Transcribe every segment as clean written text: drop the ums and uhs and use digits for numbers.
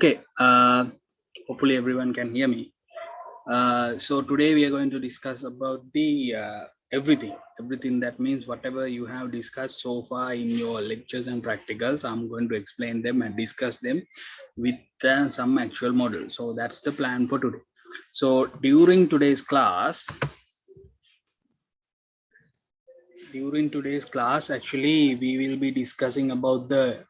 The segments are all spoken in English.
Okay, hopefully everyone can hear me. So today we are going to discuss about the everything that means whatever you have discussed so far in your lectures and practicals. I'm going to explain them and discuss them with some actual models. So that's the plan for today. So during today's class, actually we will be discussing about the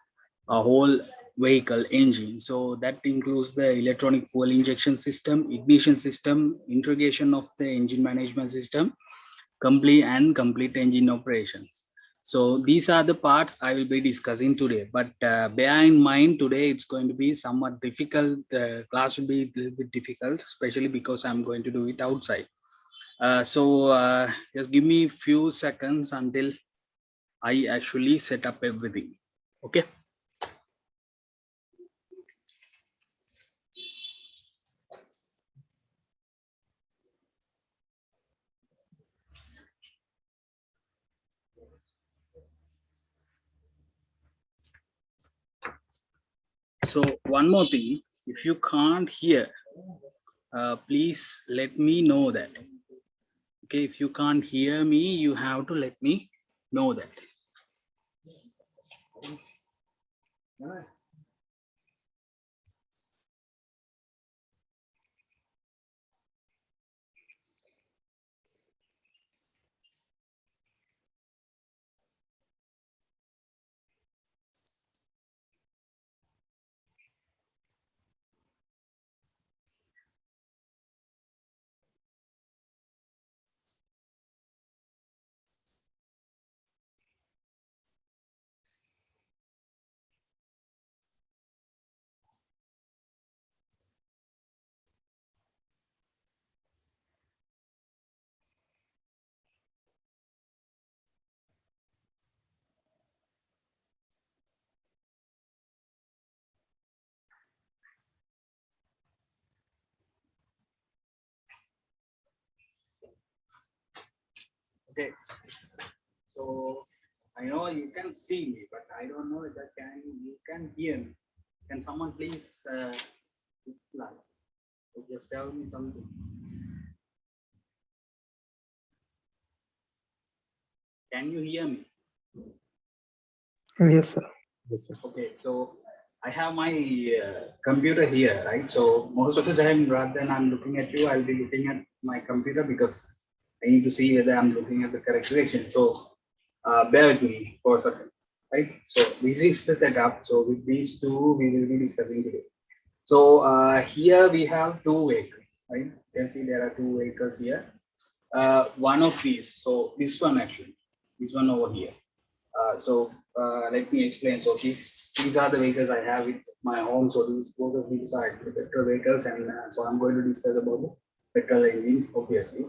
whole vehicle engine. So that includes the electronic fuel injection system, ignition system, integration of the engine management system, complete engine operations. So these are the parts I will be discussing today. But bear in mind, today it's going to be somewhat difficult. The class will be a little bit difficult, especially because I'm going to do it outside. Just give me a few seconds until I actually set up everything. Okay. So one more thing, if you can't hear, please let me know that. Okay, if you can't hear me, you have to let me know that. Okay, so I know you can see me, but I don't know if you can hear me. Can someone please reply? Or just tell me something. Can you hear me? Yes, sir. Yes, sir. Okay, so I have my computer here, right? So most of the time, rather than I'm looking at you, I'll be looking at my computer because I need to see whether I'm looking at the correct direction. So bear with me for a second, right? So this is the setup. So with these two, we will be discussing today. So here we have two vehicles, right? You can see there are two vehicles here. One of these, so this one actually, this one over here. Let me explain. So these are the vehicles I have at my home. So these both of these are actually petrol vehicles, and so I'm going to discuss about the petrol engine, obviously.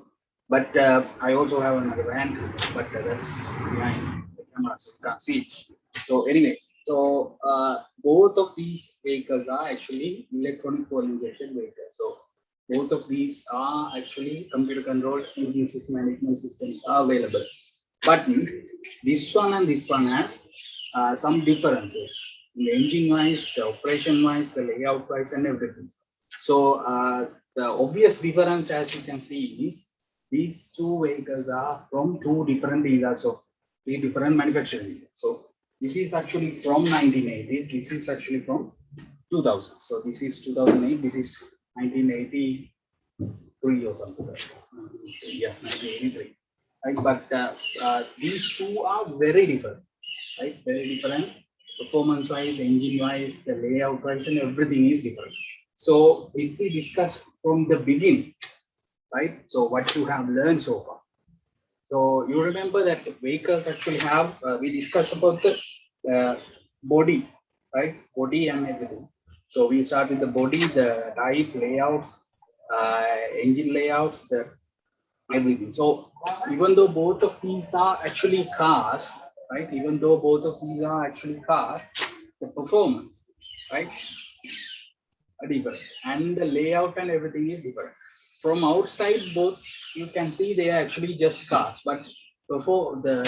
But I also have another van, but that's behind the camera, so you can't see it. So, anyways, both of these vehicles are actually electronic fuel injection vehicles. So both of these are actually computer controlled engine system management systems are available. But this one and this one have some differences. The engine wise, the operation wise, the layout wise, and everything. So the obvious difference, as you can see, is these two vehicles are from two different eras of three different manufacturing. So this is actually from 1980s. This is actually from 2000. So this is 2008. This is 1983 or something. Yeah, 1983. Right, but these two are very different, right? Very different. Performance wise, engine wise, the layout wise, and everything is different. So if we discuss from the beginning, right? So what you have learned so far. So you remember that vehicles actually have, we discussed about the body, right? Body and everything. So we start with the body, the type, layouts, engine layouts, the everything. So even though both of these are actually cars, right? Even though both of these are actually cars, the performance, right, are different, and the layout and everything is different. From outside, both you can see they are actually just cars, but before the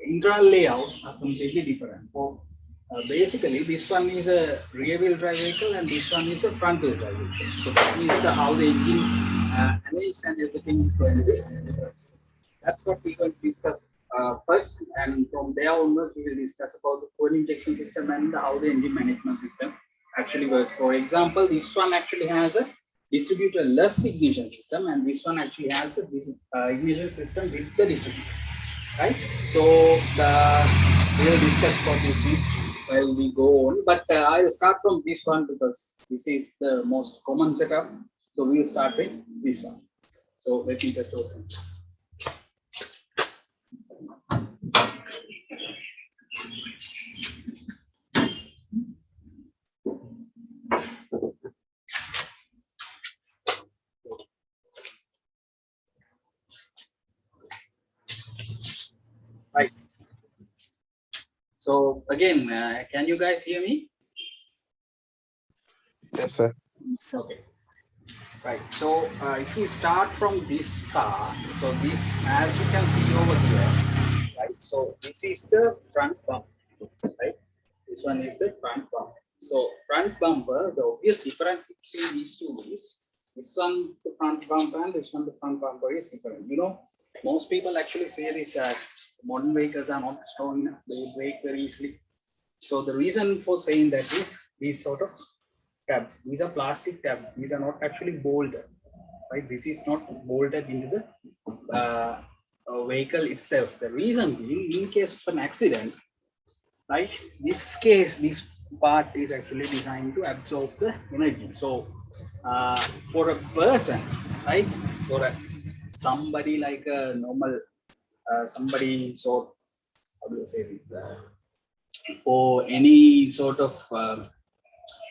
internal layouts are completely different. For Basically, this one is a rear-wheel drive vehicle, and this one is a front-wheel drive vehicle. So that means how the engine arranged and everything is going to be different. That's what we're going to discuss first, and from there onwards, we will discuss about the fuel injection system and how the engine management system actually works. For example, this one actually has a distributor-less ignition system, and this one actually has a ignition system with the distributor, right? So we will discuss about these things while we go on, but I will start from this one because this is the most common setup. So we will start with this one. So let me just open. Right. So again, can you guys hear me? Yes, sir. Okay. Right. So if we start from this part, so this, as you can see over here, right? So this is the front bumper, right? This one is the front bumper. So front bumper, the obvious difference between these two is this one the front bumper and this one the front bumper is different. You know, most people actually say this modern vehicles are not strong enough; they break very easily. So the reason for saying that is these sort of tabs. These are plastic tabs. These are not actually bolted, right? This is not bolted into the vehicle itself. The reason being, in case of an accident, right? This part is actually designed to absorb the energy. So for a person, right? For somebody like a normal, somebody, so how do you say this? For any sort of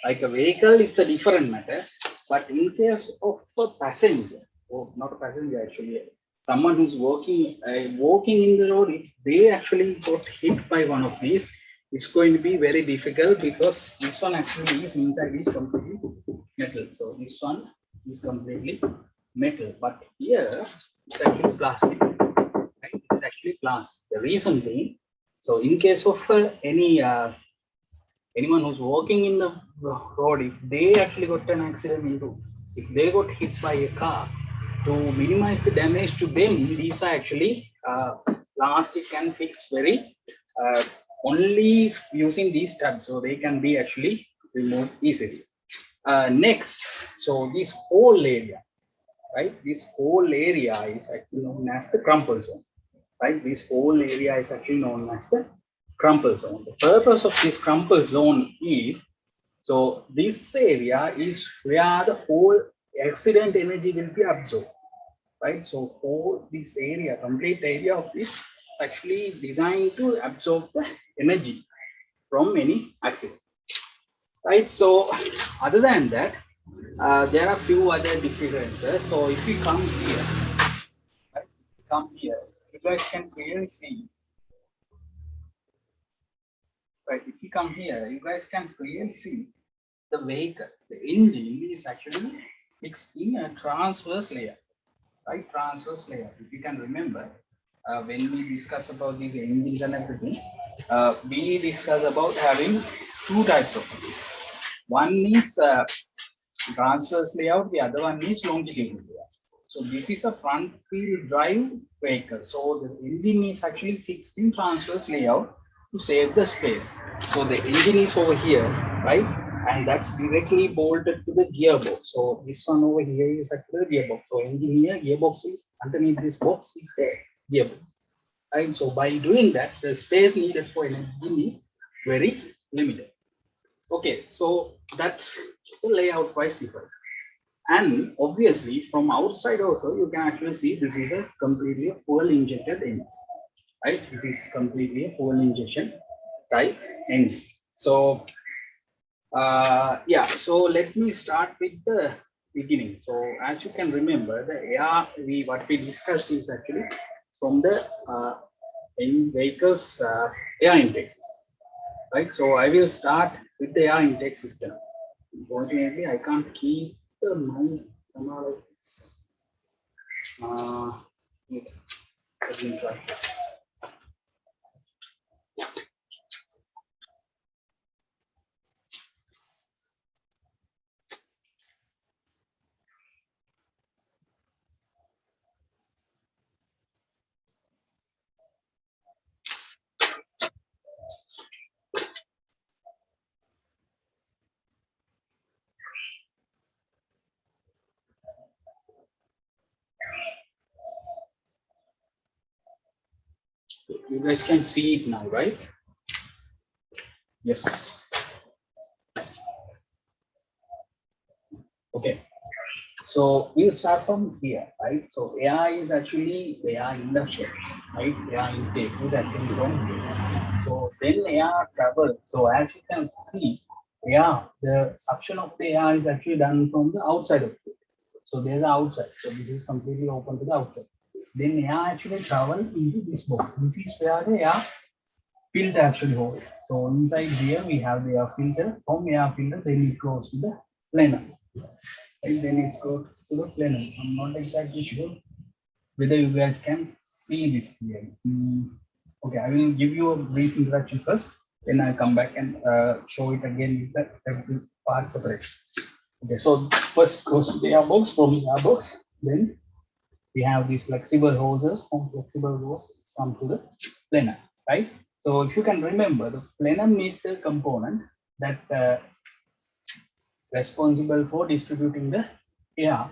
like a vehicle, it's a different matter. But in case of a passenger, or not a passenger actually, someone who's walking in the road, if they actually got hit by one of these, it's going to be very difficult because this one actually is inside is completely metal. So this one is completely metal, but here it's actually plastic. Right? It's actually plastic. The reason being, so in case of anyone who's walking in the road, if they actually got an accident if they got hit by a car, to minimize the damage to them, these are actually plastic and fixed very only using these tabs, so they can be actually removed easily. Next, so this whole area, right? This whole area is actually known as the crumple zone, right? This whole area is actually known as the crumple zone. The purpose of this crumple zone is, so this area is where the whole accident energy will be absorbed, right? So whole this area, complete area of this is actually designed to absorb the energy from any accident, right? So other than that, there are few other differences. So if we come here, right? Come here, you guys can clearly see, right? If you come here, you guys can clearly see the vehicle, the engine is actually fixed in a transverse layer, right? Transverse layer. If you can remember, when we discuss about these engines and everything, we discuss about having two types of engines. One is transverse layout, the other one is longitudinal layout. So this is a front wheel drive vehicle. So the engine is actually fixed in transverse layout to save the space. So the engine is over here, right? And that's directly bolted to the gearbox. So this one over here is actually the gearbox. So engine here, gearbox is underneath this box is there, gearbox. Right? So by doing that, the space needed for an engine is very limited. Okay, so that's the layout wise different. And obviously from outside also, you can actually see this is a completely fuel injected engine, right? This is completely a fuel injection type engine. So yeah, so let me start with the beginning. So as you can remember, the air what we discussed is actually from the in vehicles air intake system, right? So I will start with the air intake system. Unfortunately, I can't keep the my camera like this. Let me try. You guys can see it now, right? Yes. Okay. So we'll start from here, right? So AI is actually AI induction, right? AI intake is actually from here. So then AI travels. So as you can see, yeah, the suction of the AI is actually done from the outside of it. So there's the outside. So this is completely open to the outside. Then AI actually travel into this box. This is where the air filter actually holds. So inside here we have the air filter. From air filter, then it goes to the plenum. And then it goes to the plenum. I'm not exactly sure whether you guys can see this here. Okay, I will give you a brief introduction first, then I'll come back and show it again with the every part separate. Okay, so first goes to the airbox. From the airbox, then we have these flexible hoses. From flexible hose, it's come to the plenum, right? So if you can remember, the plenum is the component that responsible for distributing the air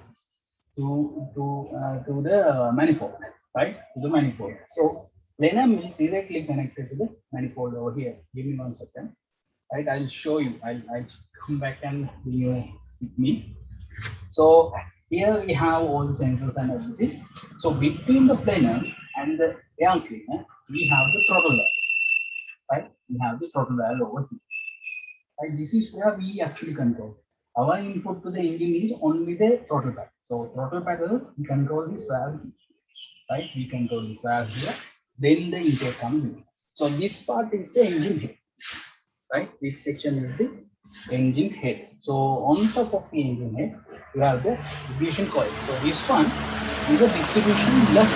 to the manifold, right? To the manifold. So plenum is directly connected to the manifold over here. Give me 1 second, right? I'll show you. I'll come back and bring you with me. So here we have all the sensors and everything. So between the plenum and the air cleaner, we have the throttle valve, right? We have the throttle valve over here. Right? This is where we actually control. Our input to the engine is only the throttle pedal. So throttle pedal, we control this valve, right? We control this valve here. Then the intake comes in. So this part is the engine head, right? This section is the engine head. So on top of the engine head, you have the distribution coil. So this one is a distribution less.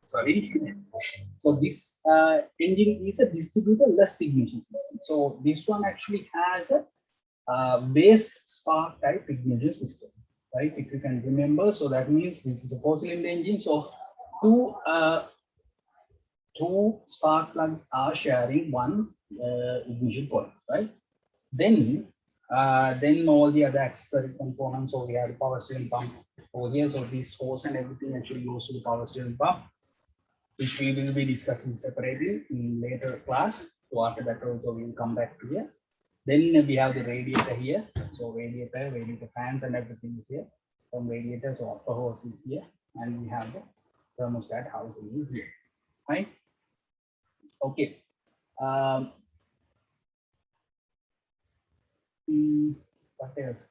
Sorry. So this engine is a distributor less ignition system. So this one actually has a based spark type ignition system, right? If you can remember, so that means this is a four-cylinder engine. So two spark plugs are sharing one ignition coil, right? Then all the other accessory components. So we have the power steering pump over here. So this hose and everything actually goes to the power steering pump, which we will be discussing separately in later class. So after that also we will come back to here. Then we have the radiator here. So radiator fans and everything is here. From radiator, so upper hose is here. And we have the thermostat housing is here, right? Okay. What else?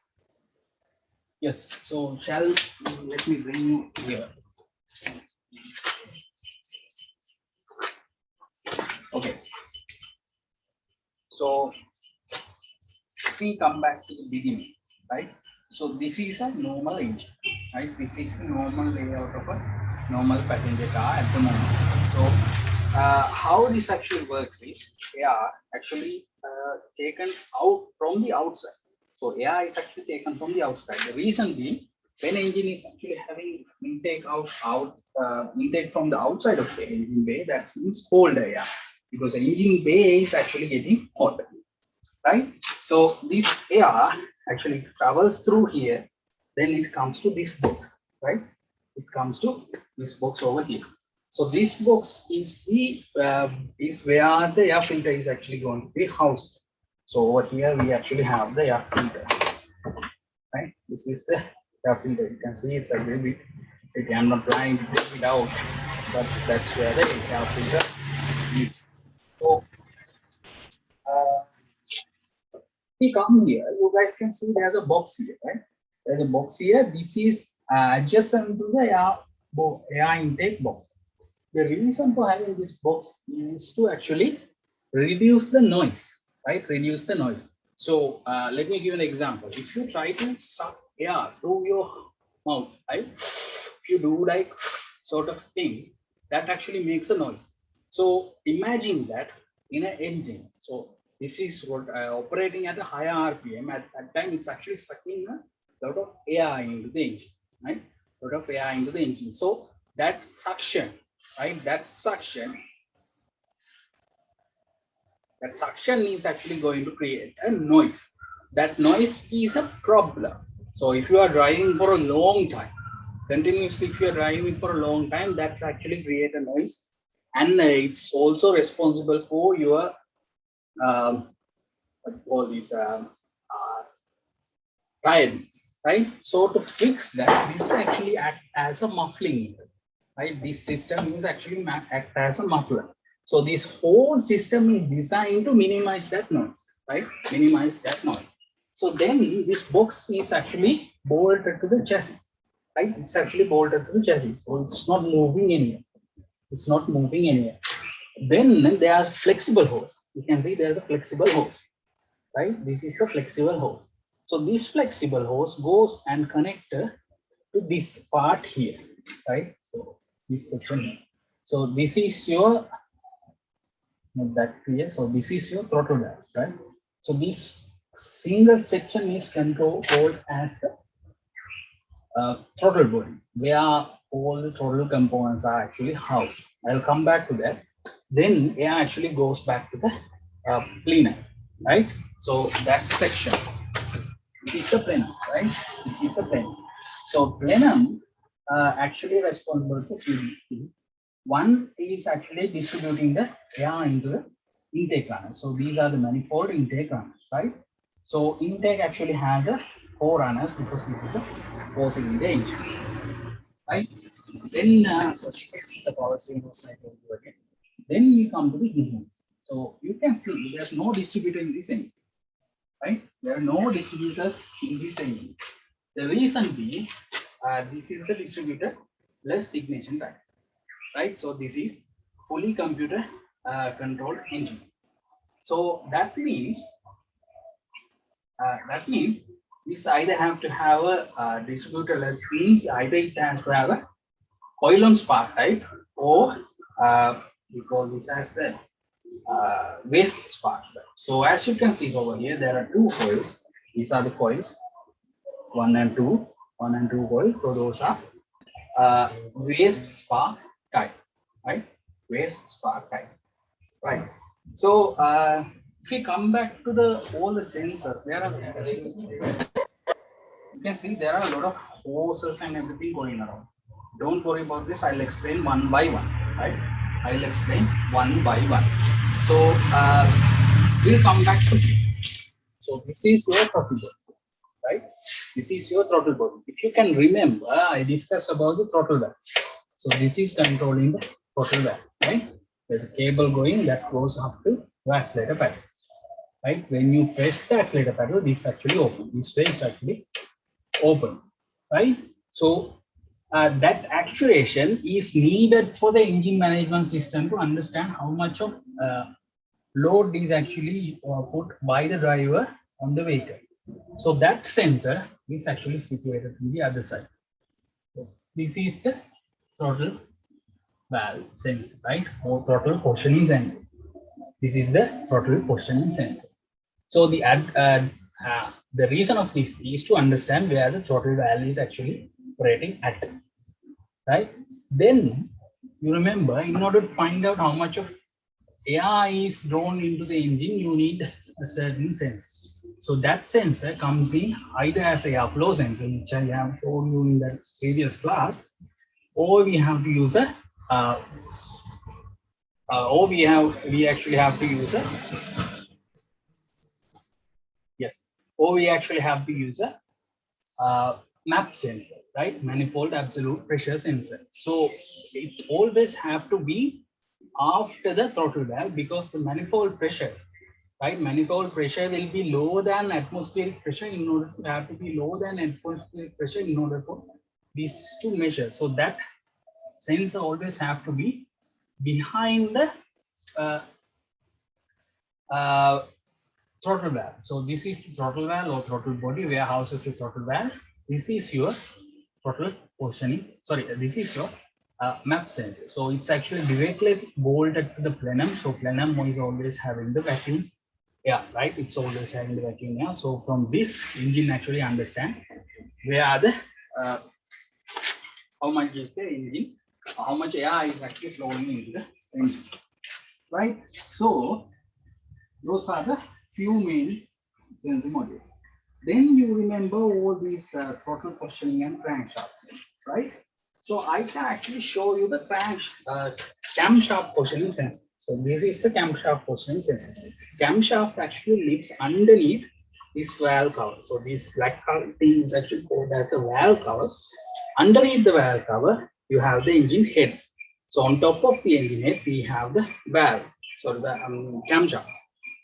Yes, so let me bring you here. Okay. So if we come back to the beginning, right? So this is a normal engine, right? This is the normal layout of a normal passenger car at the moment. So how this actually works is they are actually taken out from the outside. So air is actually taken from the outside. The reason being, when engine is actually having intake intake from the outside of the engine bay, that means cold air, because the engine bay is actually getting hot, right? So this air actually travels through here, then it comes to this box, right? It comes to this box over here. So this box is the is where the air filter is actually going to be housed. So over here we actually have the air filter, right? This is the air filter. You can see it's a little bit. I'm not trying to take it out, but that's where the air filter is. So we come here, you guys can see there's a box here, right? There's a box here. This is adjacent to the air intake box. The reason for having this box is to actually reduce the noise, right? Reduce the noise. So let me give an example. If you try to suck air through your mouth, right? If you do like sort of thing, that actually makes a noise. So imagine that in an engine. So this is what operating at a higher RPM. At that time, it's actually sucking a lot of air into the engine, right? A lot of air into the engine. So that suction, right? That suction is actually going to create a noise. That noise is a problem. So if you are driving for a long time, Continuously, if you're driving for a long time, that actually create a noise, and it's also responsible for your what you call these tiredness, right? So to fix that, this actually act as a muffling, right? This system is actually act as a muffler. So this whole system is designed to minimize that noise, right? Minimize that noise. So then this box is actually bolted to the chassis, right? It's actually bolted to the chassis. So it's not moving anywhere. It's not moving anywhere. Then there's flexible hose. You can see there's a flexible hose, right? This is the flexible hose. So this flexible hose goes and connect to this part here, right? So this section here. So this is your, not that clear. So this is your throttle valve, right? So this single section is called as the throttle body, where all the throttle components are actually housed. I'll come back to that. Then air actually goes back to the plenum, right? So that's section. This is the plenum, right? This is the plenum. So plenum actually responsible for few things. One is actually distributing the air into the intake runners. So these are the manifold intake runners, right? So intake actually has a 4 runners because this is a forcing the engine, right? Then so this is the power steering hose I told you again. Then we come to the engine. So you can see there's no distributor in this engine, right? There are no distributors in this engine. The reason being, this is a distributor less ignition type, right? So this is fully computer controlled engine. So that means this either have to have a distributor less means either it has to have a coil on spark type or we call this as the waste spark type. So as you can see over here, there are two coils. These are the coils, 1 and 2 coils. So those are waste spark type, right? Waste spark type, right? So if we come back to the all the sensors, there are, you can see there are a lot of hoses and everything going around. Don't worry about this. I'll explain one by one, right? I'll explain one by one. So we'll come back to it. So this is your throttle body, right? This is your throttle body. If you can remember, I discussed about the throttle valve. So this is controlling the throttle valve, right? There's a cable going that goes up to the accelerator pedal, right? When you press the accelerator pedal, this actually open. This way it's actually open, right? So that actuation is needed for the engine management system to understand how much of load is actually put by the driver on the vehicle. So that sensor is actually situated on the other side. So this is the throttle valve sensor, right? Or throttle positioning sensor. This is the throttle positioning sensor. So the reason of this is to understand where the throttle valve is actually operating at, right? Then you remember, in order to find out how much of air is drawn into the engine, you need a certain sensor. So that sensor comes in either as a airflow sensor, which I have shown you in the previous class, or we have to use a we actually have to use a or we actually have to use a MAP sensor, right? Manifold absolute pressure sensor. So it always have to be after the throttle valve because the manifold pressure, right? Manifold pressure will be lower than atmospheric pressure in order to have to be lower than atmospheric pressure in order for these to measure. So that sensor always have to be behind the throttle valve. So this is the throttle valve or throttle body where houses the throttle valve. This is your throttle positioning. Sorry, this is your MAP sensor. So it's actually directly bolted to the plenum. So plenum is always having the vacuum. Yeah, right. It's always having the vacuum. Yeah. So from this engine actually understand where are the how much is the engine, how much air is actually flowing into the engine, right? So those are the few main sensing modules. Then you remember all these throttle positioning and crankshaft. right? So I can actually show you the camshaft positioning sensor. So this is the camshaft positioning sensor. Camshaft actually lives underneath this valve cover. So this black color thing is actually called as the valve cover. Underneath the valve cover, you have the engine head. So on top of the engine head, we have the valve, so the camshaft.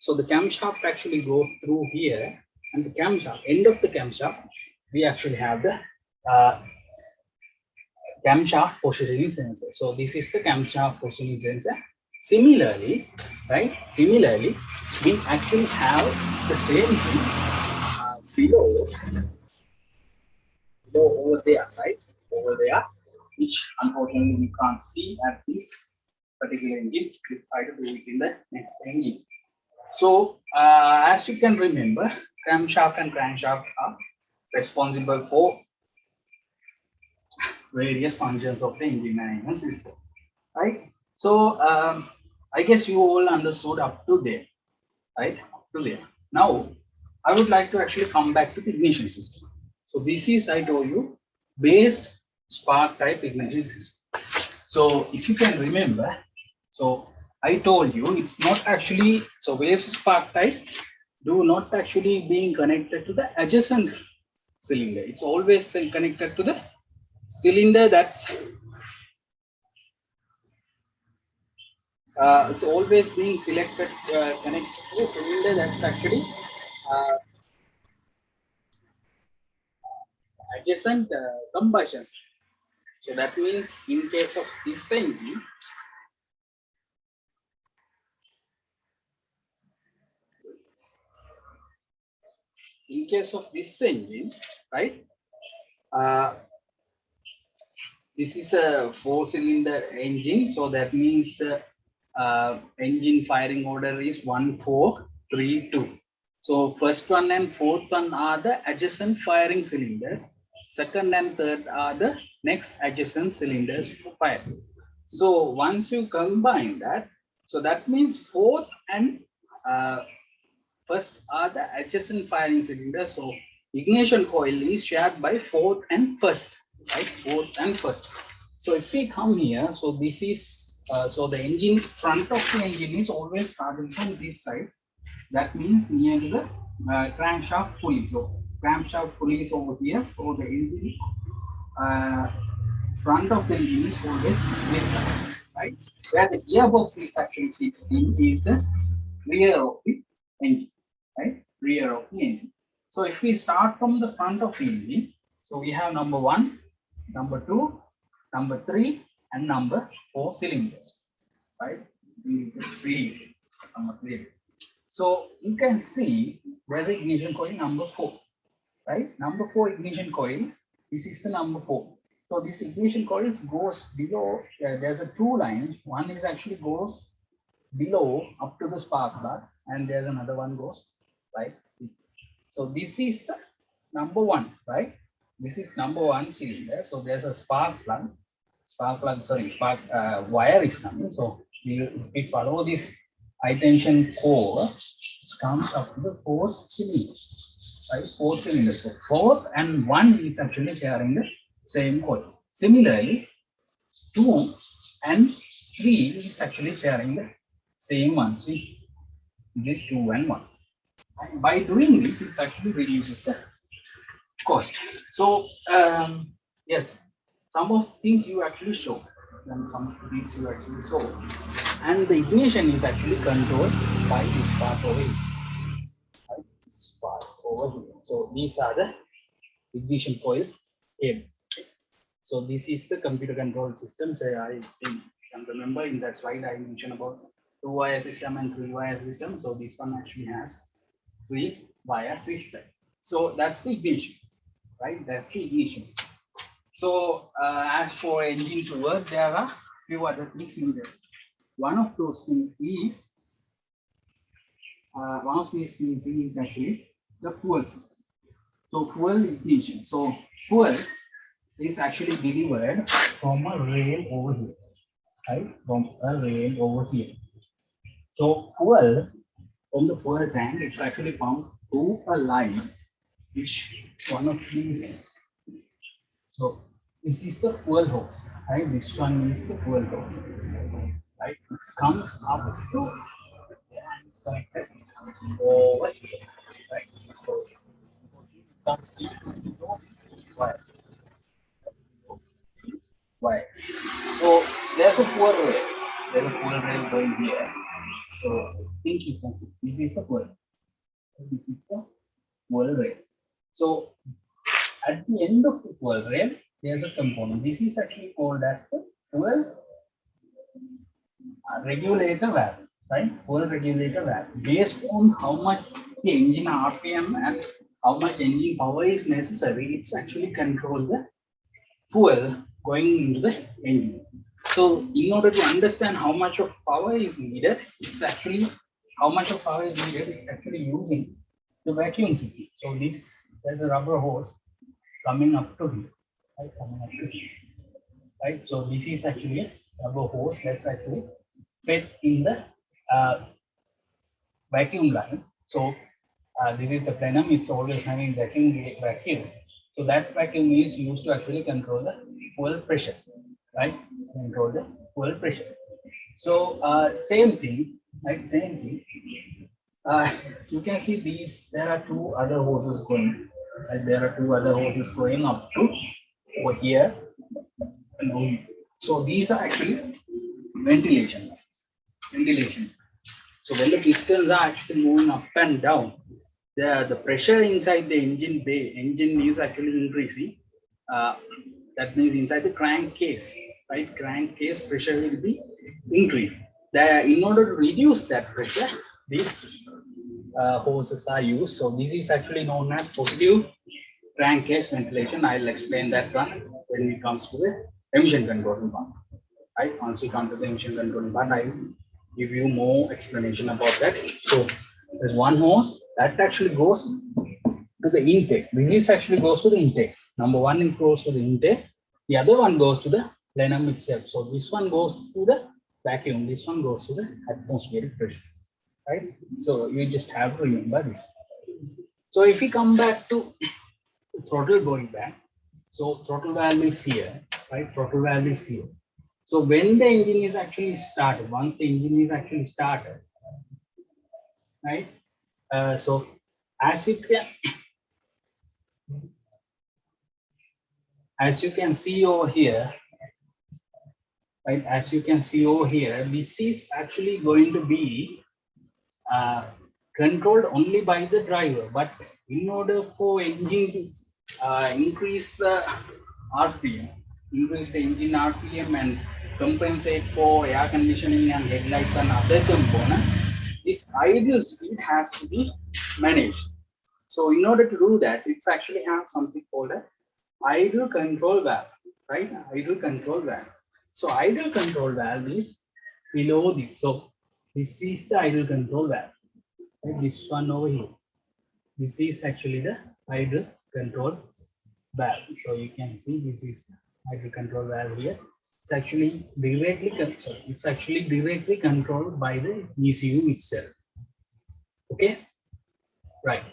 So the camshaft actually goes through here, and the camshaft, end of the camshaft, we actually have the camshaft positioning sensor. So this is the camshaft positioning sensor. Similarly, right? Similarly, we actually have the same thing below over there, right? Over there, which unfortunately we can't see at this particular engine. We'll try to do it in the next engine. So, as you can remember, camshaft and crankshaft are responsible for various functions of the engine management system, right? So, I guess you all understood up to there, right? Up to there. Now, I would like to actually come back to the ignition system. So, this is, I told you, based spark type ignition system. So, if you can remember, so I told you it's not actually, so base spark type do not actually being connected to the adjacent cylinder. It's always connected to the cylinder that's it's always being selected connected to the cylinder that's actually uh, adjacent combustion. So that means in case of this engine, right? Uh, this is a 4-cylinder engine, so that means the engine firing order is 1, 4, 3, 2. So first one and fourth one are the adjacent firing cylinders. Second and third are the next adjacent cylinders for fire. So once you combine that, so that means fourth and first are the adjacent firing cylinders. So ignition coil is shared by fourth and first, right? Fourth and first. So if we come here, so this is so the engine front of the engine is always starting from this side. That means near to the crankshaft pulley. So crankshaft pulley is over here. So the engine front of the engine is always this side, right? Where the gearbox is actually fitted in is the rear of the engine, right? Rear of the engine. So if we start from the front of the engine, so we have number 1, number 2, number 3, and number 4 cylinders, right? You can see number 3. So you can see there's an ignition coil number 4, right? Number 4 ignition coil. This is the number 4. So this ignition coil goes below. There's a 2 lines. One is actually goes below up to the spark plug, and there's another one goes right. So this is the number 1, right? This is number 1 cylinder. So there's a spark wire is coming. So if we follow this high tension core, it comes up to the 4th cylinder, right? 4th cylinder. So 4th and 1 is actually sharing the same coil. Similarly, 2 and 3 is actually sharing the same one. See, this is 2 and 1. And by doing this, it actually reduces the cost. So yes, some of things you actually show, and some things you actually saw, and the ignition is actually controlled by this part over here. Right? This part over here. So these are the ignition coil cables. So this is the computer control system. So I can remember in that slide I mentioned about 2-wire system and 3-wire system. So this one actually has 3-wire system. So that's the ignition, right? That's the ignition. So as for engine to work, there are few other things in there. One of those things is actually the fuel system. So fuel ignition. So fuel is actually delivered from a rail over here, right? From a rail over here. So fuel from the fuel tank, it's actually pumped through a line, which one of these. So This is the fuel hose, right? This one is the fuel hose, right? It comes up to and it's connected over here, right? So you can see this below this wire. Wire. So there's a fuel rail. There's a fuel rail going here. So think you can see this is the fuel. This is the fuel rail. So at the end of the fuel rail, there's a component. This is actually called as the fuel regulator valve, right? Fuel regulator valve. Based on how much the engine RPM and how much engine power is necessary, it's actually control the fuel going into the engine. So in order to understand how much of power is needed, it's actually how much of power is needed, it's actually using the vacuum system. So this, there's a rubber hose coming up to here, right? Coming up to here, right? So this is actually a rubber hose that's actually fed in the vacuum line. So this is the plenum, it's always having vacuum. So that vacuum is used to actually control the fuel pressure, right? Control the fuel pressure. So same thing, right? Same thing. You can see these, there are two other hoses going, right? There are two other hoses going up to over here. So these are actually ventilation. Ventilation. So when the pistons are actually moving up and down, the pressure inside the engine bay, engine is actually increasing. That means inside the crankcase, right? Crankcase pressure will be increased. In order to reduce that pressure, these hoses are used. So this is actually known as positive crankcase ventilation. I'll explain that one when it comes to the emission control part. Right? Once we come to the emission control part, I will give you more explanation about that. So there's one hose that actually goes to the intake. This is actually goes to the intake. Number one is goes to the intake. The other one goes to the plenum itself. So this one goes to the vacuum. This one goes to the atmospheric pressure. Right? So you just have to remember this. So if we come back to throttle going back, so throttle valve is here, right? Throttle valve is here. So when the engine is actually started, once the engine is actually started, right? So as you can see over here, right? As you can see over here, this is actually going to be controlled only by the driver. But in order for engine to increase the RPM, increase the engine RPM and compensate for air conditioning and headlights and other components, this idle speed has to be managed. So in order to do that, it's actually have something called a idle control valve, right? Idle control valve. So idle control valve is below this. So this is the idle control valve. Right? This one over here. This is actually the idle control valve. So you can see this is idle control valve here. It's actually directly controlled by the ECU itself. Okay, right.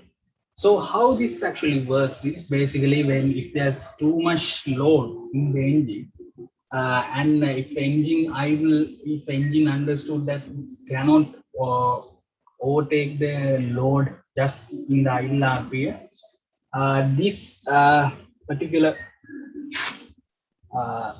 So how this actually works is basically when if there's too much load in the engine, and if engine idle, if engine understood that it cannot overtake the load just in the idle RPM, this particular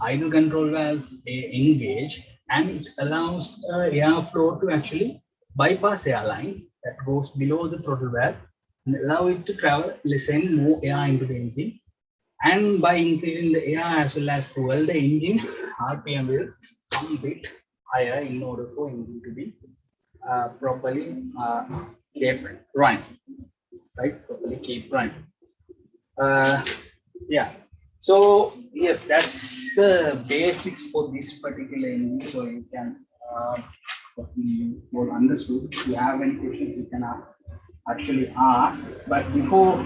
idle control valves engage and it allows airflow to actually bypass airline that goes below the throttle valve and allow it to travel, send more air into the engine. And by increasing the air as well as fuel, the engine RPM will come a bit higher in order for engine to be properly kept running, right? Properly keep running. Yeah. So yes, that's the basics for this particular engine. So you can you will understood. If you have any questions, you can actually ask. But before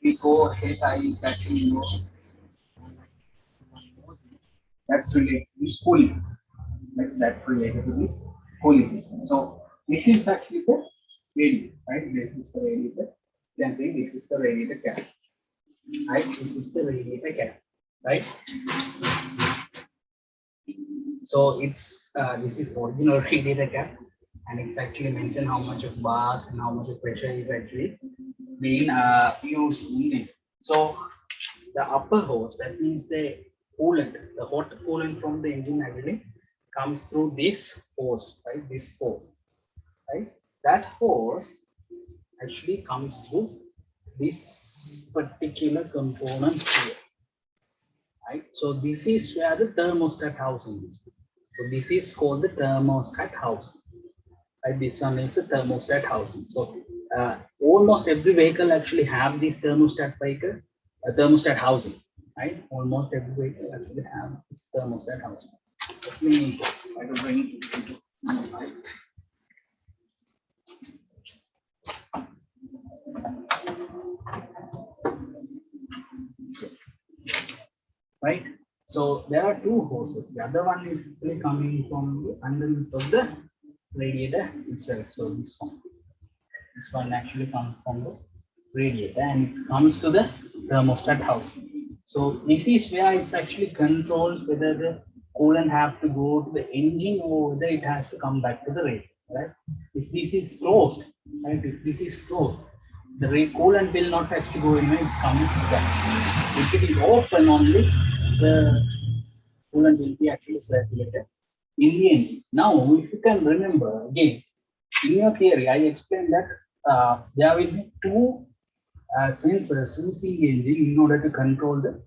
we go ahead, I actually know that's related to this cooling system. That's related to this cooling system. So this is actually the radiator, right? This is the radiator. You can see this is the radiator cap. Right? This is the radiator cap. right? So it's this is original radiator cap, and it's actually mentioned how much of mass and how much of pressure is actually being used in this. So the upper hose, that means the coolant, the hot coolant from the engine actually comes through this hose, right? This hose, right? That hose actually comes through this particular component here, right? So this is where the thermostat housing is. So this is called the thermostat housing. Right? This one is the thermostat housing. So almost every vehicle actually have this thermostat housing, right? Almost every vehicle actually have this thermostat housing. Let me try to bring it into light. Right? So there are two hoses. The other one is actually coming from the underneath of the radiator itself. So this one actually comes from the radiator and it comes to the thermostat house. So this is where it's actually controls whether the coolant have to go to the engine or whether it has to come back to the radiator. Right? If this is closed, right? If this is closed, the coolant will not actually go anywhere. It's coming back. If it is open only, the coolant will be actually circulated in the engine. Now, if you can remember again, in your theory, I explained that there will be two sensors used in the engine in order to control the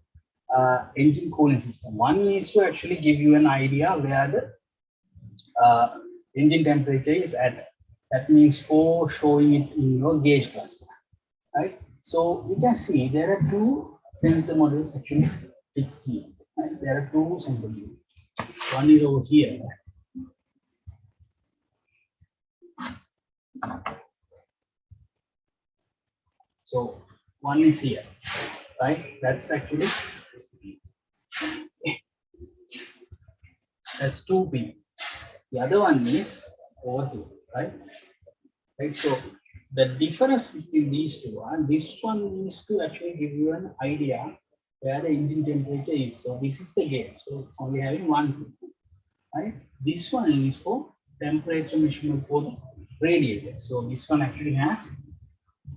engine cooling system. One is to actually give you an idea where the engine temperature is at. That means for showing it in your gauge cluster, right? So you can see there are two sensor modules actually fixed here. Right? There are two sensor modules. One is over here. So one is here, right? That's actually that's 2P. The other one is over here, right? Right. So the difference between these two are this one is to actually give you an idea where the engine temperature is. So this is the gauge. So it's only having one, right? This one is for temperature measurement for the radiator. So this one actually has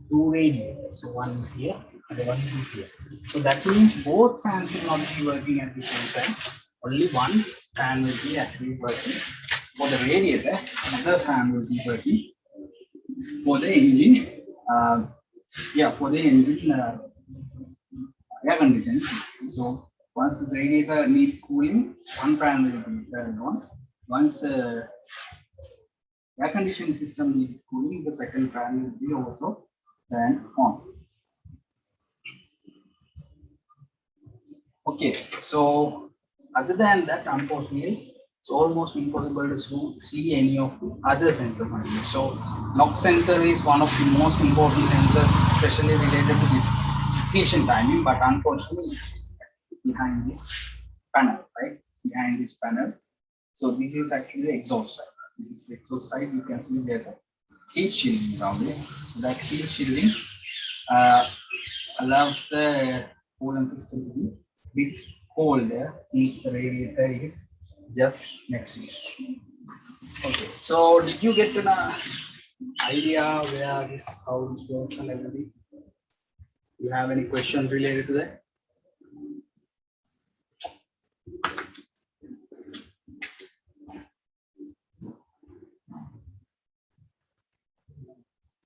two radiators. So one is here and the one is here. So that means both fans will not be working at the same time. Only one fan will be actually working for the radiator. Another fan will be working for the engine. For the engine air conditioning. So once the radiator needs cooling, one fan will be turned on. Once the air conditioning system needs cooling, the second fan will be also turned on. Okay, so other than that, unfortunately, it's almost impossible to see any of the other sensor modules. So NOx sensor is one of the most important sensors, especially related to this ignition timing, but unfortunately it's behind this panel, right? Behind this panel. So this is actually the exhaust side. This is the exhaust side. You can see there's a heat shielding around it. So that heat shielding allows the coolant system to be bit cold there since the radiator is just next to it. Okay, so did you get an idea where this, how this works and everything? Do you have any questions related to that?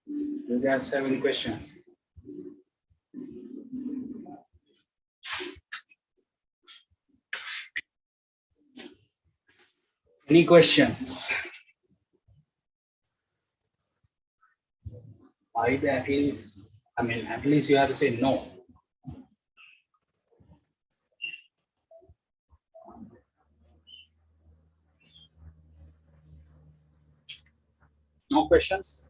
Do you guys have any questions? Any questions? Either at least, I mean, at least you have to say no. No questions?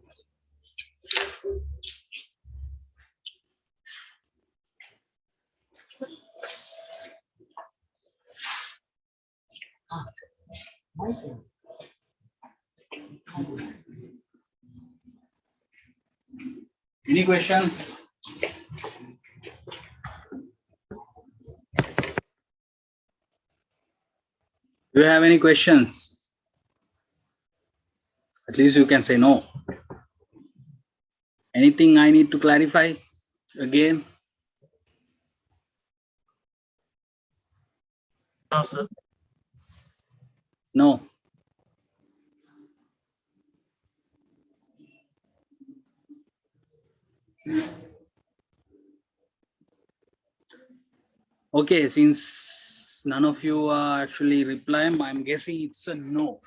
Any questions? Do you have any questions? At least you can say no. Anything I need to clarify again? No, sir. No. Okay, since none of you are actually replying, I'm guessing it's a no.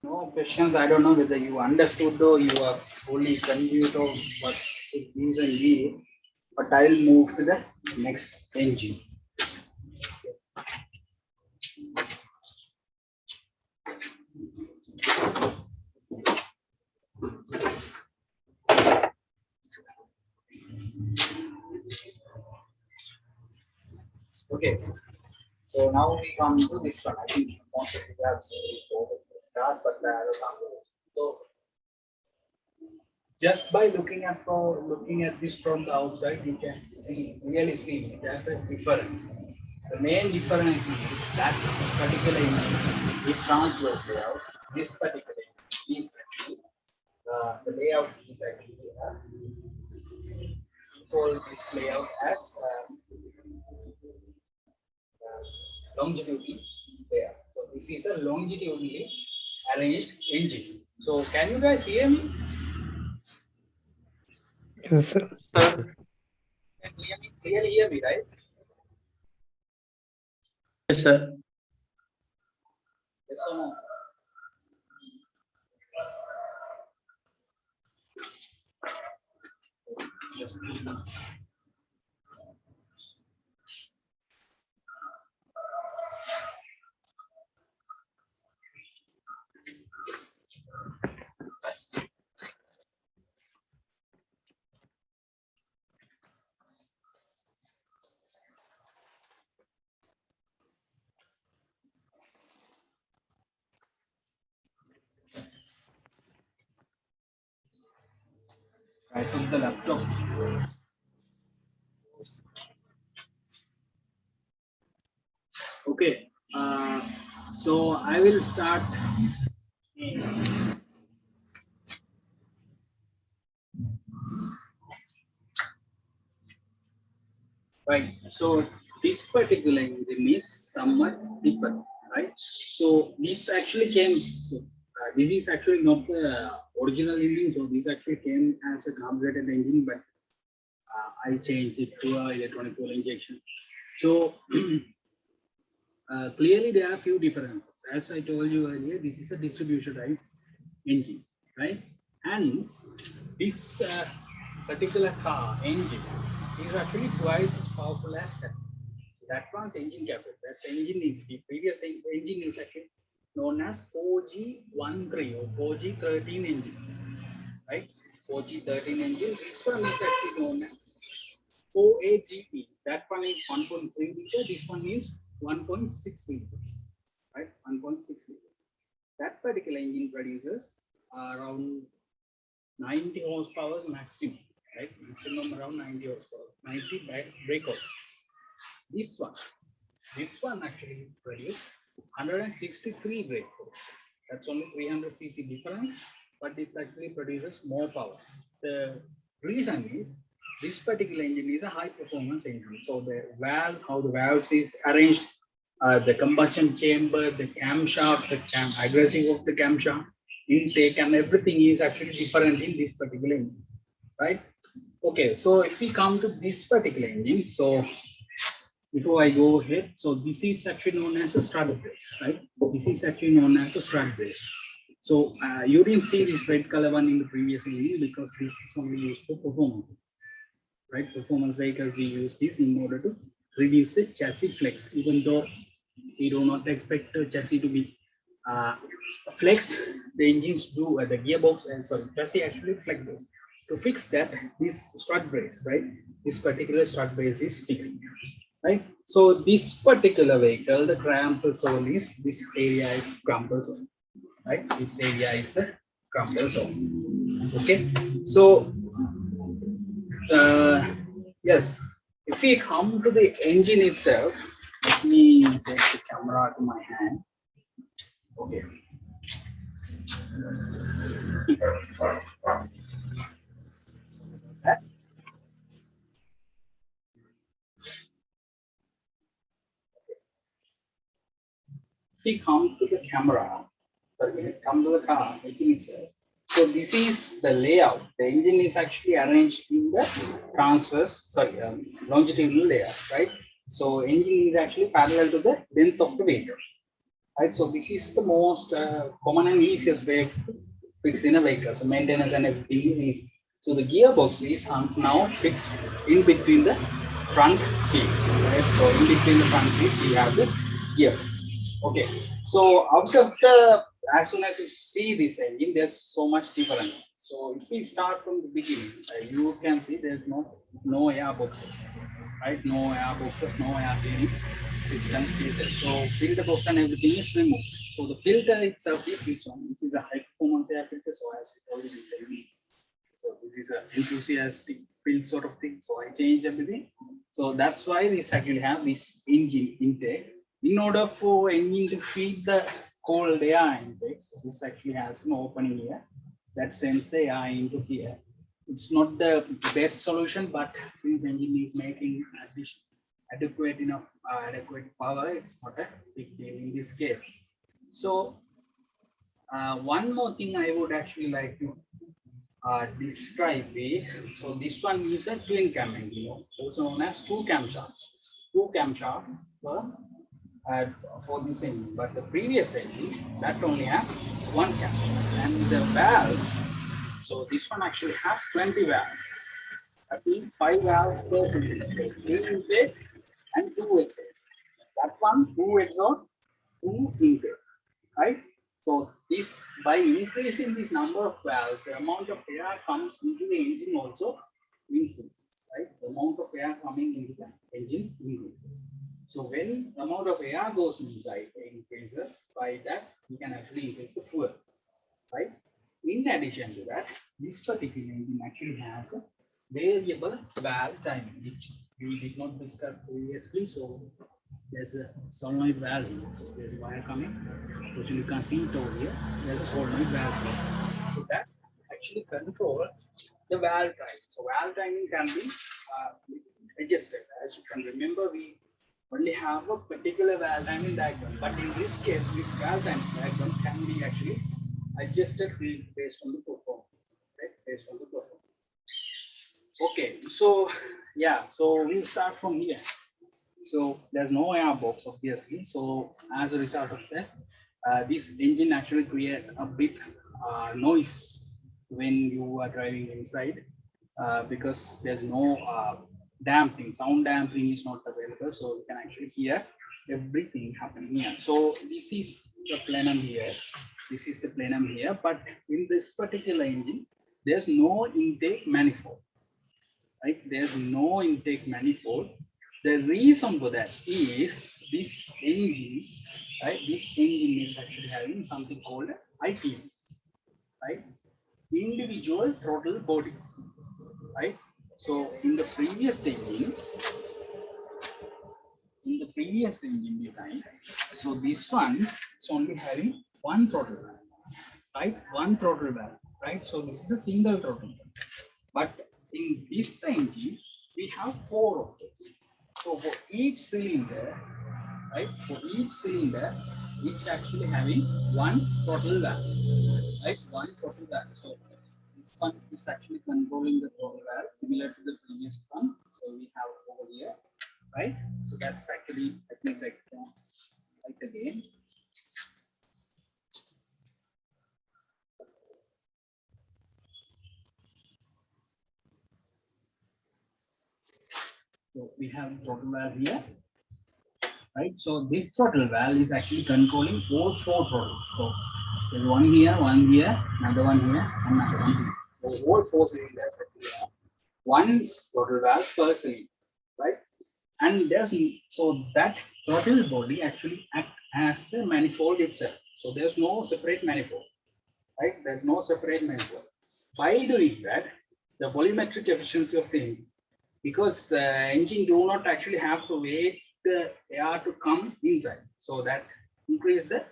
No questions. I don't know whether you understood or you are fully confused or what's the reason here. But I'll move to the next engine. Okay, so now we come to this one. I think most of you have seen it over the start, but so just by looking at this from the outside, you can really see it as a difference. The main difference is that particular engine is transverse layout. This particular engine is actually the layout is actually we call this layout as longitudinal layout. So this is a longitudinally arranged engine. So can you guys hear me? Yes, sir. Can clearly hear me, right? Yes, sir. Yes or no? Just I took the laptop. Okay, so I will start. Right. So this particular engine is somewhat different, right? So this actually came. So this is actually not the original engine. So this actually came as a carbureted engine, but I changed it to a electronic fuel injection. So clearly there are a few differences. As I told you earlier, this is a distribution type engine, right? And this particular car engine is actually twice as powerful as that. So that one's engine capacity. That's engine is the previous engine is actually known as 4G13 or 4G13 engine, right? 4G13 engine. This one is actually known as 4AGP. That one is 1.3 liter. This one is 1.6 liters, right? 1.6 liters. That particular engine produces around 90 horsepower maximum, right? Maximum around 90 horsepower, 90 brake horsepower. This one actually produces 163 brake horsepower. That's only 300 cc difference, but it actually produces more power. The reason is this particular engine is a high performance engine. So the valve, how the valves is arranged, the combustion chamber, the camshaft, the aggressive of the camshaft, intake, and everything is actually different in this particular engine, right? Okay, so if we come to this particular engine, so before I go ahead, so this is actually known as a strut brace, right? This is actually known as a strut brace. So you didn't see this red color one in the previous engine because this is only used for performance, right? Performance vehicles, we use this in order to reduce the chassis flex, even though we do not expect the chassis to be flex, the engines do, the gearbox and sorry, chassis actually flexes. To fix that, this strut brace, right? This particular strut brace is fixed, right? So this particular vehicle, the crumple zone is, this area is crumple zone, right? This area is the crumple zone. Okay, so yes, if we come to the engine itself, let me take the camera to my hand. Okay. If we come to the camera, sorry, when it come to the car, making itself. So this is the layout. The engine is actually arranged in the longitudinal layout, right? So engine is actually parallel to the length of the vehicle, right? So this is the most common and easiest way to fix in a vehicle. So maintenance and everything is easy. So the gearbox is now fixed in between the front seats, right? So in between the front seats, we have the gearbox. Okay, so obviously, as soon as you see this engine, there's so much difference. So if we start from the beginning, you can see there's no air boxes, right? No air boxes, no air cleaning systems filter. So filter box and everything is removed. So the filter itself is this one. This is a high performance air filter. So as I told you, this engine. So this is an enthusiastic build sort of thing. So I changed everything. So that's why this actually have this engine intake. In order for engine to feed the cold air intake, so this actually has an opening here that sends the air into here. It's not the best solution, but since engine is making adequate enough adequate power, it's not a big deal in this case. So one more thing I would actually like to describe is, so this one is a twin cam engine, also known as two camshaft for this engine, but the previous engine that only has one cam, and the valves, so this one actually has 20 valves. That means 5 valves per cylinder, 3 intake and 2 exhaust. That one 2 exhaust, 2 intake, right? So this, by increasing this number of valves, the amount of air comes into the engine also increases, right? The amount of air coming into the engine increases. So when the amount of air goes inside increases, by that we can actually increase the fuel, right? In addition to that, this particular engine actually has a variable valve timing, which we did not discuss previously. So there's a solenoid valve here. So there's a wire coming, which you can see it over here. There's a solenoid valve here. So that actually controls the valve timing. So valve timing can be adjusted. As you can remember, we only have a particular valve timing diagram, but in this case, this valve timing diagram can be actually adjusted based on the performance, right? Based on the performance. Okay, so yeah, so we'll start from here. So there's no air box, obviously. So as a result of this, this engine actually create a bit noise when you are driving inside, because there's no damping. Sound damping is not available, so you can actually hear everything happening here. So this is the plenum here. This is the plenum here, but in this particular engine, there's no intake manifold. Right? There's no intake manifold. The reason for that is this engine, right? This engine is actually having something called ITBs, right? Individual throttle bodies, right? So in the previous engine design, so this one is only having one throttle valve, right? One throttle valve, right? So this is a single throttle, but in this engine we have 4 of those. So for each cylinder, right? For each cylinder, it's actually having one throttle valve, right? One throttle valve. So this one is actually controlling the throttle valve, similar to the previous one. So we have over here, right? So that's actually, I think, like again. So we have throttle valve here, right? So this throttle valve is actually controlling all 4 throttles. So there's one here, another one here, another one here. So all 4 cylinders actually have one throttle valve per cylinder, right? And there's, so that throttle body actually acts as the manifold itself. So there's no separate manifold, right? There's no separate manifold. By doing that, the volumetric efficiency of the engine, because engine do not actually have to wait the air to come inside. So that increase the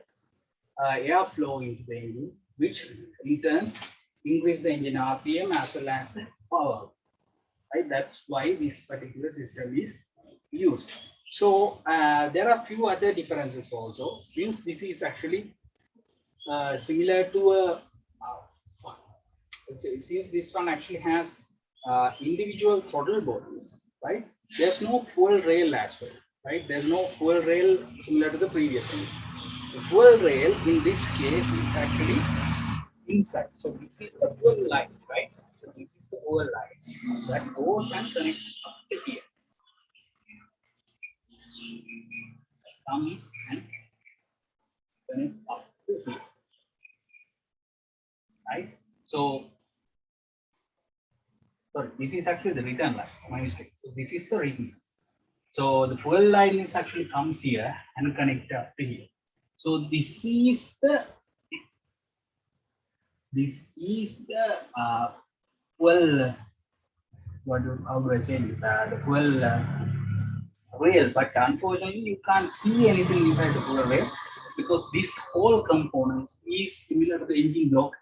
air flow into the engine, which in turn increase the engine RPM as well as the power. Right? That's why this particular system is used. So there are few other differences also. Since this is actually similar to a since this one actually has individual throttle bodies, right? There's no fuel rail as well, right? There's no fuel rail similar to the previous one. The fuel rail in this case is actually inside. So this is the fuel line, right? So this is the fuel line that goes and connects up to here. Comes and connects up to here, right? So sorry, this is actually the return line. My mistake. So this is the return. So the fuel line is actually comes here and connect up to here. So this is the fuel. How do I say this? The fuel rail, but unfortunately you can't see anything inside the fuel rail because this whole component is similar to the engine block,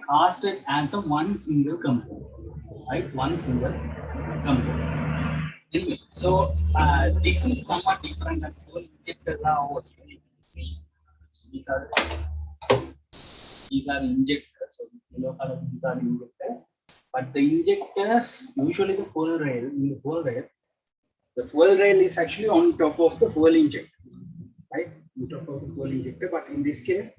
casted as a one single component, right? One single component. Anyway, so this is somewhat different than fuel injectors are over here. You can see these are injectors. So yellow color, these are injectors. But the injectors, usually the fuel rail, in the fuel rail is actually on top of the fuel injector, right? On top of the fuel injector. But in this case,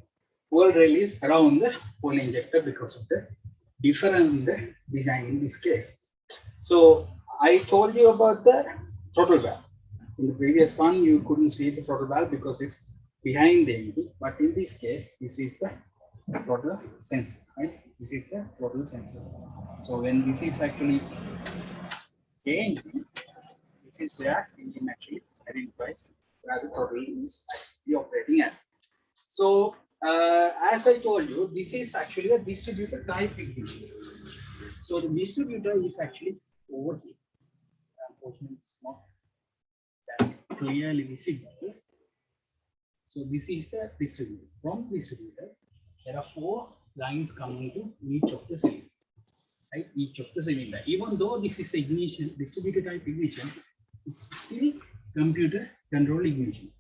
fuel rail is around the fuel injector because of the difference in the design in this case. So I told you about the throttle valve. In the previous one, you couldn't see the throttle valve because it's behind the engine. But in this case, this is the throttle sensor, right? This is the throttle sensor. So when this is actually changing, this is where engine actually identifies where the throttle is actually operating at. So as I told you, this is actually a distributor type ignition system. So the distributor is actually over here. Unfortunately, it's not that clearly visible. So this is the distributor. From distributor, there are 4 lines coming to each of the cylinder, right? Each of the cylinder. Even though this is ignition, distributor type ignition, it's still computer control ignition,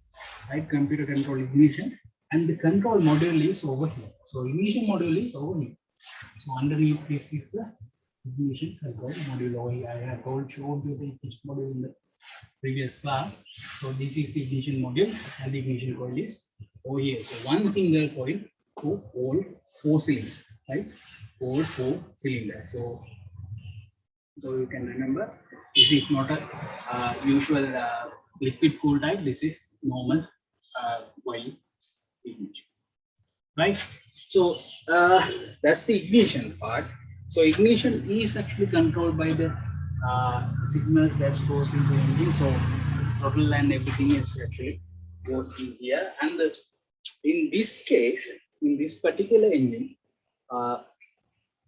right? Computer control ignition, and the control module is over here. So ignition module is over here. So underneath this is the ignition control module over here. I have showed you the ignition module in the previous class. So this is the ignition module, and the ignition coil is over here. So one single coil to all 4 cylinders, right? All 4 cylinders. So you can remember, this is not a usual liquid cool type. This is normal coil ignition, right? So that's the ignition part. So ignition is actually controlled by the signals that goes into the engine. So throttle and everything is actually goes in here. And in this case, in this particular engine,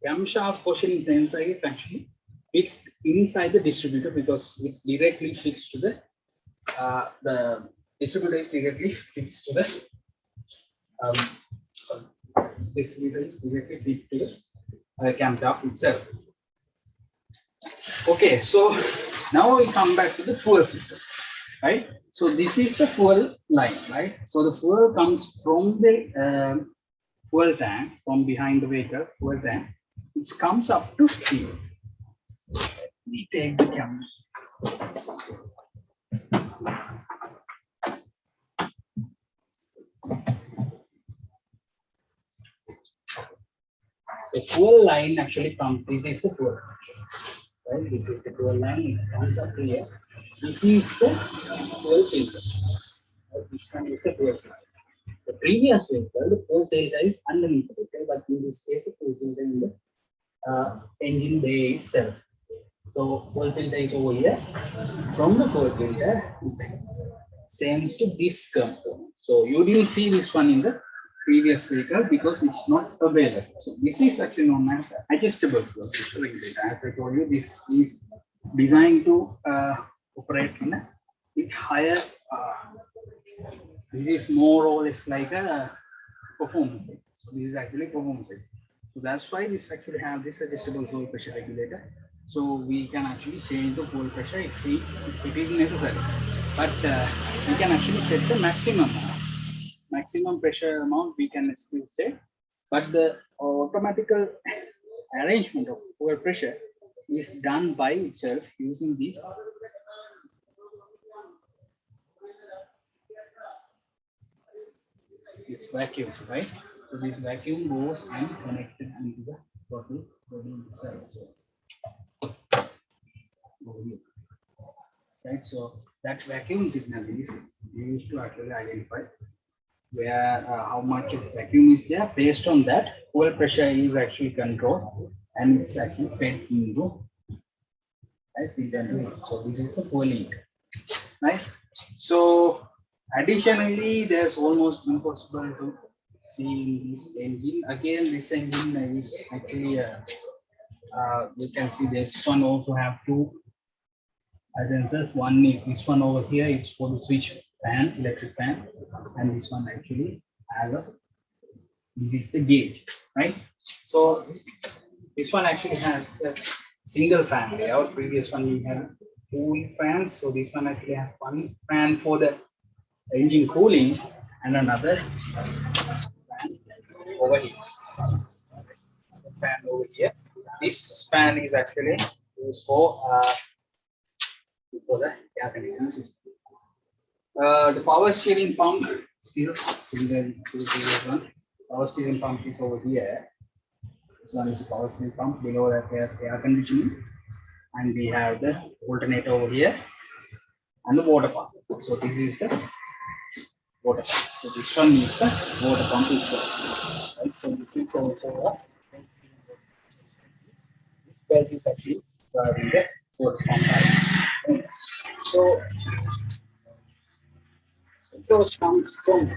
camshaft positioning sensor is actually fixed inside the distributor because it's directly fixed to the distributor is directly fixed to the distributor is directly fixed to the camshaft itself. Okay, so now we come back to the fuel system, right? So this is the fuel line, right? So the fuel comes from the fuel tank, from behind the vehicle, fuel tank, which comes up to here. Let me take the camera. The fuel line actually comes, this is the fuel, right? This is the fuel line, it comes up here. This is the fuel filter. This one is the fuel filter. The previous vehicle, the fuel filter is underneath the vehicle, but in this case, the fuel filter in the engine bay itself. So fuel filter is over here. From the fuel filter, it sends to this component. So you didn't see this one in the previous vehicle because it's not available. So this is actually known as adjustable fuel filter. As I told you, this is designed to operate in a bit higher. This is more or less like a performance. So this is actually performance. So that's why this actually have this adjustable fuel pressure regulator. So we can actually change the fuel pressure if it is necessary. But we can actually set the maximum pressure amount we can still set. But the automatical arrangement of fuel pressure is done by itself using these. It's vacuum, right? So this vacuum goes and connected into the bottle body itself. So over here, right? So that vacuum signal is used to actually identify where how much vacuum is there. Based on that, fuel pressure is actually controlled and it's actually fed into, right? So this is the fuel link, right? So additionally, there's almost impossible to see in this engine. Again, this engine is actually we can see this one also have two sensors. One is this one over here. It's for the switch fan, electric fan, and this one actually has a. This is the gauge, right? So this one actually has the single fan layout. Previous one we had two fans, so this one actually has one fan for the engine cooling and another fan over here. Fan over here. This fan is actually used for the air conditioning system. The power steering pump still similar to the previous one. Power steering pump is over here. This one is the power steering pump. Below that there's the air conditioning, and we have the alternator over here and the water pump. So this is the water pump. So this one is the water pump itself. Right? So this is also this is actually driving the water pump. So some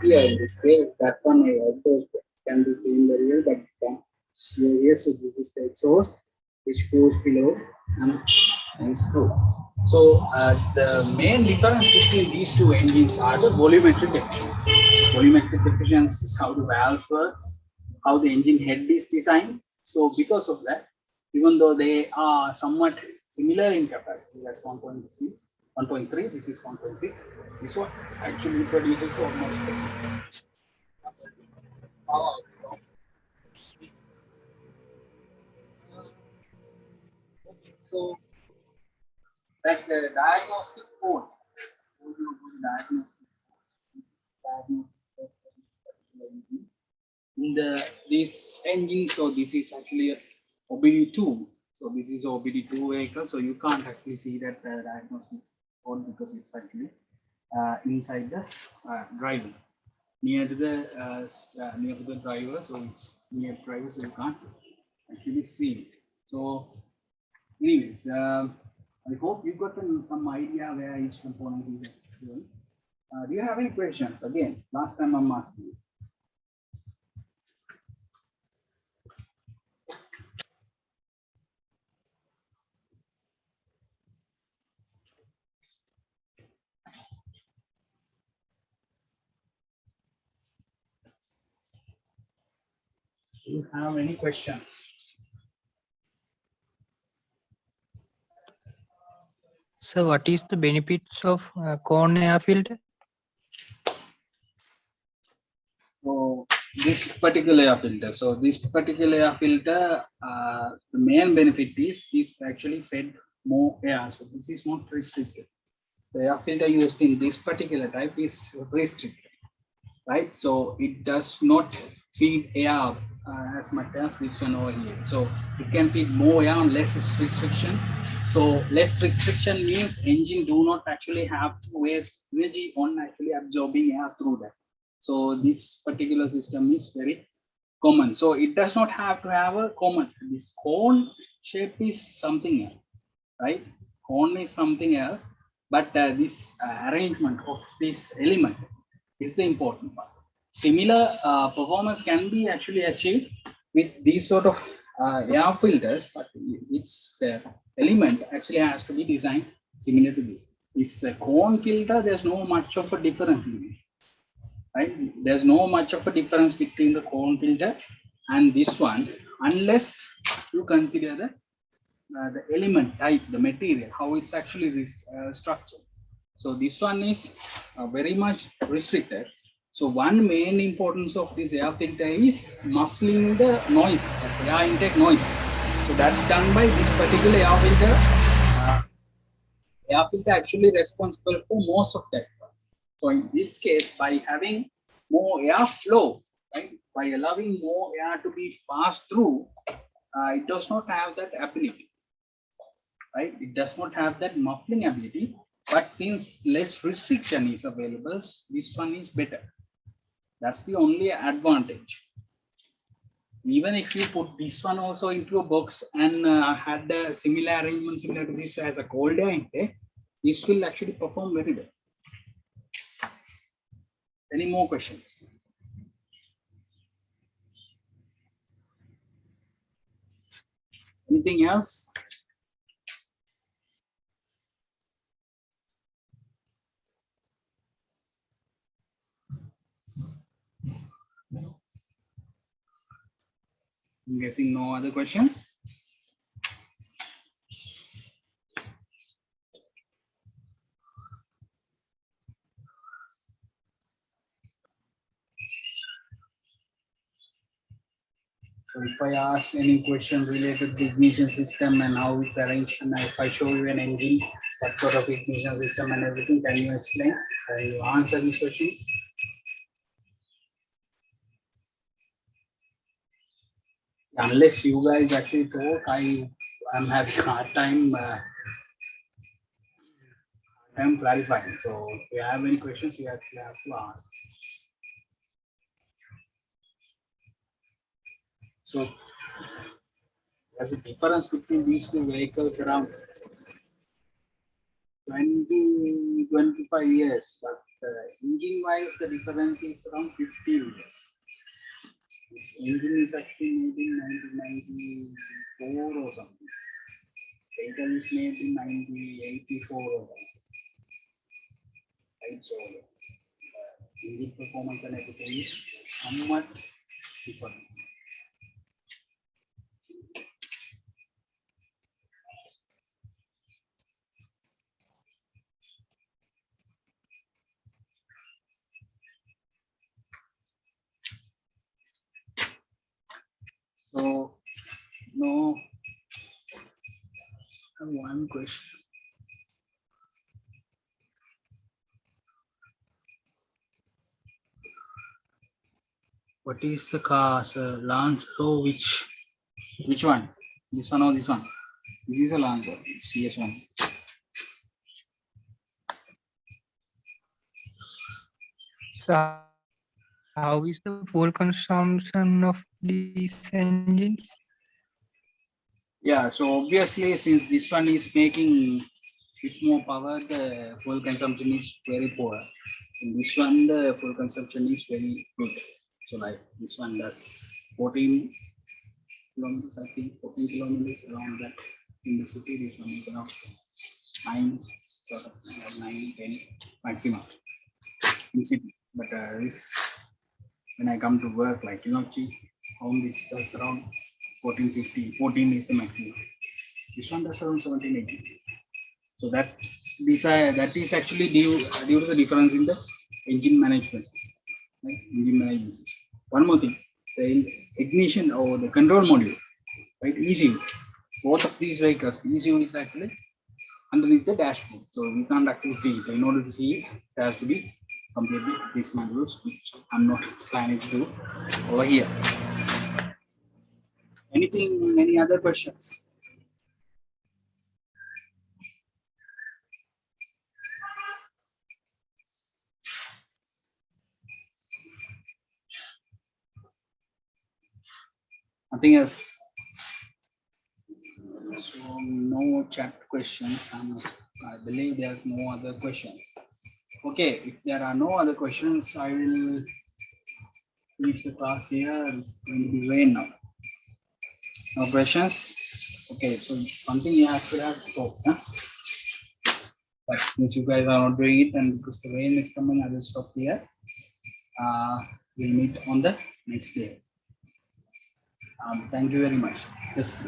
here in this case, that one also can be seen very well, but here, so this is the exhaust which goes below and through. So the main difference between these two engines are the volumetric efficiency. Volumetric efficiency is how the valve works, how the engine head is designed. So because of that, even though they are somewhat similar in capacity, that's 1.6, 1.3, this is 1.6. This one actually produces almost power. So that's the diagnostic code. In this engine, so this is actually a OBD2. So this is OBD2 vehicle. So you can't actually see that diagnostic code because it's actually inside the driver, near to the driver. So it's near the driver, so you can't actually see it. So anyways, I hope you got some idea where each component is doing. Do you have any questions? Again, last time I'm asking this. Do you have any questions? So what is the benefits of cone air filter? So this particular air filter. So this particular air filter, the main benefit is this actually fed more air. So this is not restricted. The air filter used in this particular type is restricted, right? So it does not feed air as much as this one over here. So it can feed more air on less restriction. So less restriction means engine do not actually have to waste energy on actually absorbing air through that. So this particular system is very common. So it does not have to have a common. This cone shape is something else, right? Cone is something else, but this arrangement of this element is the important part. Similar performance can be actually achieved with these sort of air filters, but it's the element actually has to be designed similar to this. Is a cone filter, there's no much of a difference in it, right? There's no much of a difference between the cone filter and this one, unless you consider the element type, the material, how it's actually structured. So this one is very much restricted. So one main importance of this air filter is muffling the noise, the air intake noise. So that's done by this particular air filter. Air filter actually responsible for most of that. So in this case, by having more air flow, right, by allowing more air to be passed through, it does not have that ability, right? It does not have that muffling ability. But since less restriction is available, this one is better. That's the only advantage. Even if you put this one also into a box and had a similar arrangement similar to this as a cold air intake, this will actually perform very well. Any more questions? Anything else? I'm guessing no other questions. So if I ask any question related to ignition system and how it's arranged, and if I show you an engine, what sort of ignition system and everything, can you explain? Can you answer these questions? Unless you guys actually talk, I'm having a hard time clarifying. So if you have any questions, you actually have to ask. So there's a difference between these two vehicles around 20-25 years, but engine wise the difference is around 15 years. This engine is actually made in 1994 or something. Vehicle is made in 1984 or something. Right, so engine performance and everything is somewhat different. So no, I have one question. What is the car, sir? Lancer? Oh, which one? This one or this one? This is a Lancer, CS1. So how is the fuel consumption of these engines? Yeah, so obviously since this one is making bit more power, the fuel consumption is very poor. In this one, the fuel consumption is very good. So like this one does 14 kilometers, I think 14 kilometers around that in the city. This one is around 9, sort of 9, 10 maximum in city. But this, when I come to work, like home, this does around 14, 15, 14 is the maximum. This one does around 17, 18. So that is actually due to the difference in the engine management system. Right? Engine management system. One more thing, the ignition or the control module, right? ECU. Both of these vehicles, the ECU is actually underneath the dashboard. So we can't actually see it. In order to see it, it has to be completely dismantled, which I'm not planning to do over here. Any other questions? Nothing else. So no chat questions. I believe there's no other questions. Okay, if there are no other questions, I will finish the class here. It's going to be rain now. No questions? Okay, so something you have to have talk. Huh? But since you guys are not doing it and because the rain is coming, I will stop here. We'll meet on the next day. Thank you very much. Just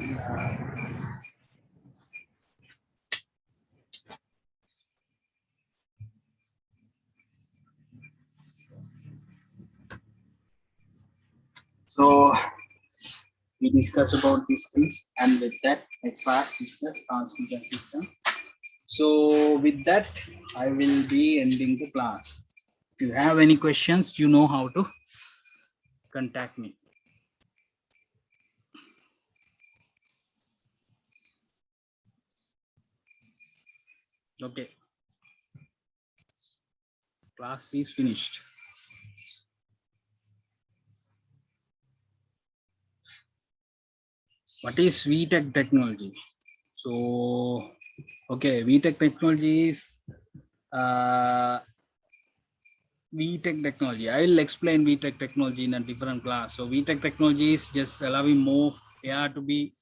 so we discuss about these things, and with that, next class is the transmission system. So with that, I will be ending the class. If you have any questions, you know how to contact me. Okay. Class is finished. What is VTech technology? So, okay, VTech technology is VTech technology. I will explain VTech technology in a different class. So VTech technology is just allowing more air to be,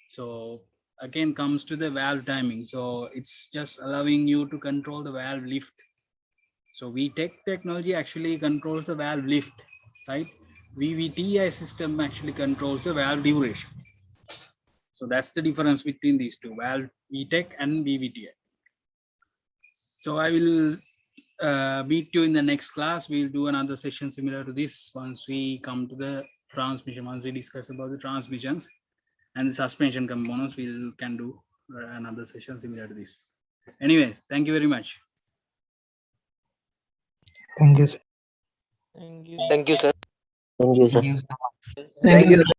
so again comes to the valve timing. So it's just allowing you to control the valve lift. So VTech technology actually controls the valve lift, right? VVTI system actually controls the valve duration. So that's the difference between these two, valve VTech and VVTI. So I will meet you in the next class. We'll do another session similar to this once we come to the transmission, once we discuss about the transmissions and the suspension components. We can do another session similar to this. Anyways, thank you very much. Thank you, sir. Thank you, sir. Thank you, sir. Thank you, sir. Thank you.